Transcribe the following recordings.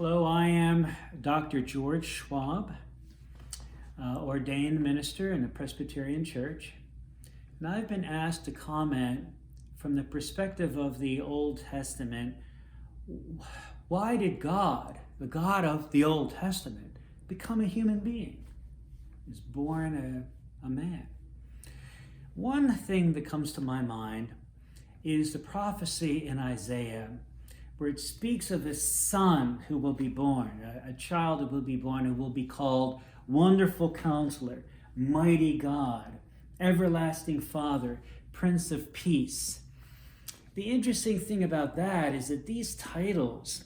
Hello, I am Dr. George Schwab, ordained minister in a Presbyterian church, and I've been asked to comment from the perspective of the Old Testament. Why did God, the God of the Old Testament, become a human being? He was born a man. One thing that comes to my mind is the prophecy in Isaiah, where it speaks of a son who will be born, a child who will be born, who will be called Wonderful Counselor, Mighty God, Everlasting Father, Prince of Peace. The interesting thing about that is that these titles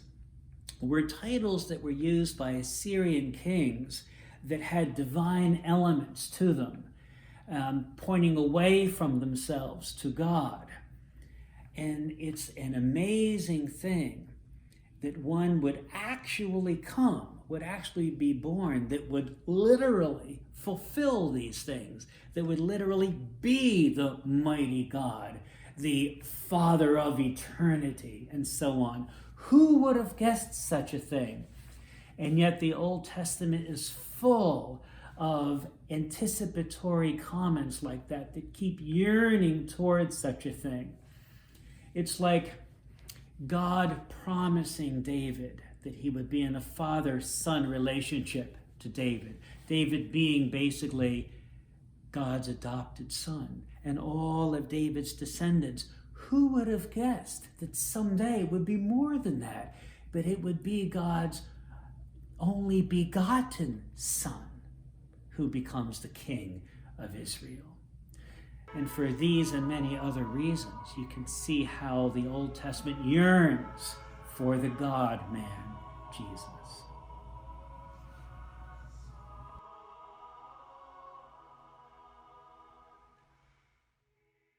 were titles that were used by Assyrian kings that had divine elements to them, pointing away from themselves to God. And it's an amazing thing that one would actually be born, that would literally fulfill these things, that would literally be the mighty God, the Father of eternity, and so on. Who would have guessed such a thing? And yet the Old Testament is full of anticipatory comments like that keep yearning towards such a thing. It's like God promising David that he would be in a father-son relationship to David. David being basically God's adopted son and all of David's descendants. Who would have guessed that someday it would be more than that, but it would be God's only begotten son who becomes the king of Israel? And for these and many other reasons, you can see how the Old Testament yearns for the God-man, Jesus.